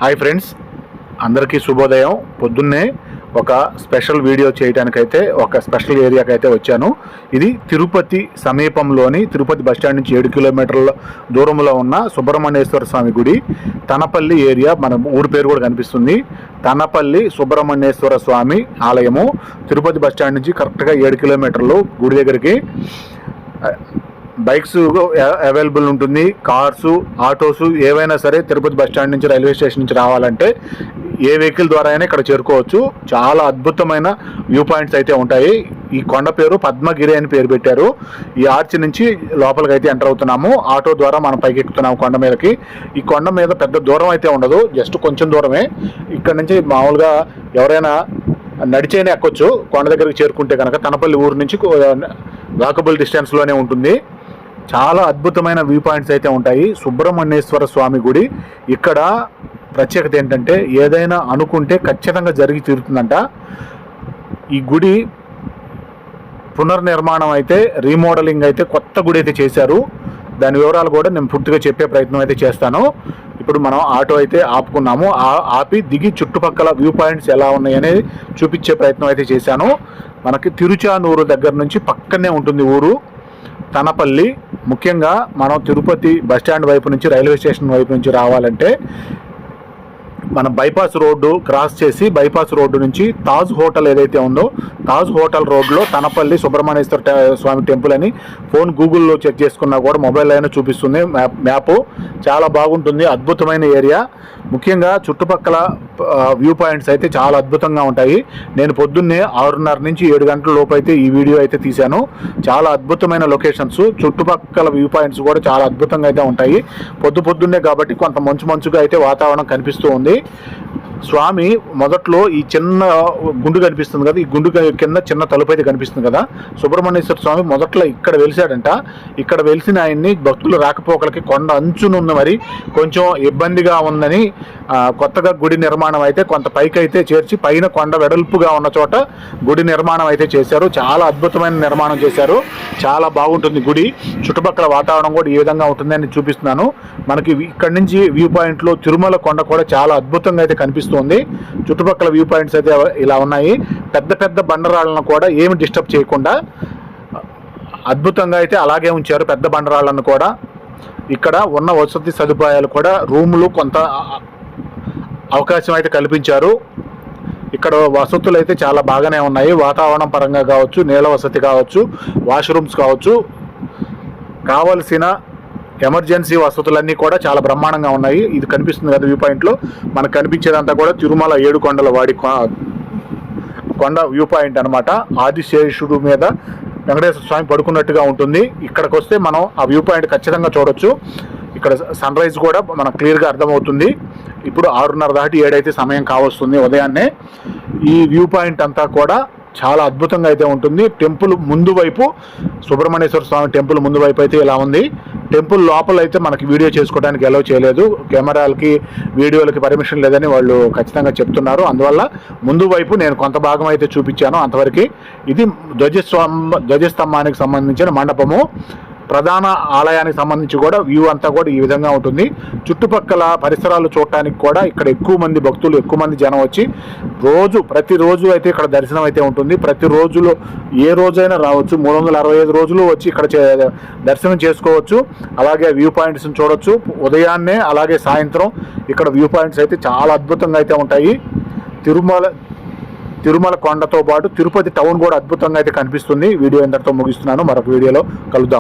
Hi friends, అందరికీ శుభోదయం. పొద్దున్నే ఒక స్పెషల్ వీడియో చేయడానికైతే ఒక స్పెషల్ ఏరియాకైతే వచ్చాను. ఇది తిరుపతి సమీపంలోని తిరుపతి బస్టాండ్ నుంచి 7 కిలోమీటర్ల దూరంలో ఉన్న సుబ్రహ్మణ్యేశ్వర స్వామి గుడి, తనపల్లి ఏరియా. మన ఊరి పేరు కూడా కనిపిస్తుంది, తనపల్లి సుబ్రహ్మణ్యేశ్వర స్వామి ఆలయము. తిరుపతి బస్టాండ్ నుంచి కరెక్ట్గా 7 కిలోమీటర్లు గుడి దగ్గరికి. బైక్స్ అవైలబుల్ ఉంటుంది, కార్సు, ఆటోసు ఏవైనా సరే తిరుపతి బస్టాండ్ నుంచి రైల్వే స్టేషన్ నుంచి రావాలంటే ఏ వెహికల్ ద్వారా అయినా ఇక్కడ చేరుకోవచ్చు. చాలా అద్భుతమైన వ్యూ పాయింట్స్ అయితే ఉంటాయి. ఈ కొండ పేరు పద్మగిరి అని పేరు పెట్టారు. ఈ ఆర్చ్ నుంచి లోపలికి అయితే ఎంటర్ అవుతున్నాము. ఆటో ద్వారా మనం పైకి ఎక్కుతున్నాము కొండ మీదకి. ఈ కొండ మీద పెద్ద దూరం అయితే ఉండదు, జస్ట్ కొంచెం దూరమే. ఇక్కడ నుంచి మామూలుగా ఎవరైనా నడిచైనా ఎక్కొచ్చు కొండ దగ్గరికి చేరుకుంటే కనుక. తనపల్లి ఊరు నుంచి వాకబుల్ డిస్టెన్స్లోనే ఉంటుంది. చాలా అద్భుతమైన వ్యూ పాయింట్స్ అయితే ఉంటాయి. సుబ్రహ్మణ్యేశ్వర స్వామి గుడి ఇక్కడ ప్రత్యేకత ఏంటంటే ఏదైనా అనుకుంటే ఖచ్చితంగా జరిగి తీరుతుందంట. ఈ గుడి పునర్నిర్మాణం అయితే, రీమోడలింగ్ అయితే, కొత్త గుడి అయితే చేశారు. దాని వివరాలు కూడా నేను పూర్తిగా చెప్పే ప్రయత్నం అయితే చేస్తాను. ఇప్పుడు మనం ఆటో అయితే ఆపుకున్నాము. ఆపి దిగి చుట్టుపక్కల వ్యూ పాయింట్స్ ఎలా ఉన్నాయనేది చూపించే ప్రయత్నం అయితే చేశాను. మనకి తిరుచానూరు దగ్గర నుంచి పక్కనే ఉంటుంది ఊరు తనపల్లి. ముఖ్యంగా మనం తిరుపతి బస్టాండ్ వైపు నుంచి రైల్వే స్టేషన్ వైపు నుంచి రావాలంటే మనం బైపాస్ రోడ్డు క్రాస్ చేసి బైపాస్ రోడ్డు నుంచి తాజ్ హోటల్ ఏదైతే ఉందో తాజ్ హోటల్ రోడ్లో తనపల్లి సుబ్రహ్మణ్యేశ్వర స్వామి టెంపుల్ అని ఫోన్ గూగుల్లో చెక్ చేసుకున్నా కూడా మొబైల్ అయినా చూపిస్తుంది మ్యాప్. చాలా బాగుంటుంది, అద్భుతమైన ఏరియా. ముఖ్యంగా చుట్టుపక్కల వ్యూ పాయింట్స్ అయితే చాలా అద్భుతంగా ఉంటాయి. నేను పొద్దున్నే 6:30 నుంచి 7 గంటల లోపు అయితే ఈ వీడియో అయితే తీశాను. చాలా అద్భుతమైన లొకేషన్స్, చుట్టుపక్కల వ్యూ పాయింట్స్ కూడా చాలా అద్భుతంగా అయితే ఉంటాయి. పొద్దున్నే కాబట్టి కొంత మంచుగా అయితే వాతావరణం కనిపిస్తూ ఉంది. స్వామి మొదట్లో ఈ చిన్న గుండు కనిపిస్తుంది కదా, ఈ గుండు కింద చిన్న తలుపు అయితే కనిపిస్తుంది కదా. సుబ్రహ్మణ్యేశ్వర స్వామి మొదట్లో ఇక్కడ వెలిసాడంట. ఇక్కడ వెలిసిన ఆయన్ని భక్తులు రాకపోకలకి కొండ అంచునున్న మరి కొంచెం ఇబ్బందిగా ఉందని కొత్తగా గుడి నిర్మాణం అయితే కొంత పైకి అయితే చేర్చి పైన కొండ వెడల్పుగా ఉన్న చోట గుడి నిర్మాణం అయితే చేశారు. చాలా అద్భుతమైన నిర్మాణం చేశారు. చాలా బాగుంటుంది గుడి. చుట్టుపక్కల వాతావరణం కూడా ఈ విధంగా ఉంటుందని చూపిస్తున్నాను. మనకి ఇక్కడ నుంచి వ్యూ పాయింట్లో తిరుమల కొండ కూడా చాలా అద్భుతంగా అయితే కనిపిస్తుంది. చుట్టుపక్కల వ్యూ పాయింట్స్ అయితే ఇలా ఉన్నాయి. పెద్ద బండరాళ్ళను కూడా ఏమి డిస్టర్బ్ చేయకుండా అద్భుతంగా అయితే అలాగే ఉంచారు. పెద్ద బండరాళ్ళను కూడా ఇక్కడ ఉన్న వసతి సదుపాయాలు కూడా రూములు కొంత అవకాశం అయితే కల్పించారు. ఇక్కడ వసతులు అయితే చాలా బాగానే ఉన్నాయి. వాతావరణం పరంగా కావచ్చు, నీళ్ళ వసతి కావచ్చు, వాష్రూమ్స్ కావచ్చు, కావలసిన ఎమర్జెన్సీ వసతులన్నీ కూడా చాలా బ్రహ్మాండంగా ఉన్నాయి. ఇది కనిపిస్తుంది కదా వ్యూ పాయింట్లో. మనకు కనిపించేదంతా కూడా తిరుమల 7 కొండల వాడి కొండ వ్యూ పాయింట్ అనమాట. ఆదిశేషుడు మీద వెంకటేశ్వర స్వామి పడుకున్నట్టుగా ఉంటుంది. ఇక్కడికి వస్తే మనం ఆ వ్యూ పాయింట్ ఖచ్చితంగా చూడొచ్చు. ఇక్కడ సన్ రైజ్ కూడా మనకు క్లియర్గా అర్థమవుతుంది. ఇప్పుడు 6:30 దాటి 7 అయితే సమయం కావస్తుంది ఉదయాన్నే. ఈ వ్యూ పాయింట్ అంతా కూడా చాలా అద్భుతంగా అయితే ఉంటుంది. టెంపుల్ ముందు వైపు, సుబ్రహ్మణ్యేశ్వర స్వామి టెంపుల్ ముందు వైపు అయితే ఇలా ఉంది. టెంపుల్ లోపల అయితే మనకి వీడియో చేసుకోవడానికి అలౌ చేయలేదు. కెమెరాలకి వీడియోలకి పర్మిషన్ లేదని వాళ్ళు ఖచ్చితంగా చెప్తున్నారు. అందువల్ల ముందు వైపు నేను కొంత భాగం అయితే చూపించాను అంతవరకు. ఇది ధ్వజస్తంభానికి సంబంధించిన మండపము. ప్రధాన ఆలయానికి సంబంధించి కూడా వ్యూ అంతా కూడా ఈ విధంగా ఉంటుంది. చుట్టుపక్కల పరిసరాలు చూడటానికి కూడా ఇక్కడ ఎక్కువ మంది భక్తులు, ఎక్కువ మంది జనం వచ్చి ప్రతిరోజు అయితే ఇక్కడ దర్శనం అయితే ఉంటుంది. ప్రతిరోజులో ఏ రోజైనా రావచ్చు. 365 రోజులు వచ్చి ఇక్కడ దర్శనం చేసుకోవచ్చు. అలాగే వ్యూ పాయింట్స్ని చూడవచ్చు ఉదయాన్నే, అలాగే సాయంత్రం. ఇక్కడ వ్యూ పాయింట్స్ అయితే చాలా అద్భుతంగా అయితే ఉంటాయి. తిరుమల కొండతో పాటు తిరుపతి టౌన్ కూడా అద్భుతంగా అయితే కనిపిస్తుంది. వీడియో ఇంతటితో ముగిస్తున్నాను. మరొక వీడియోలో కలుద్దాం.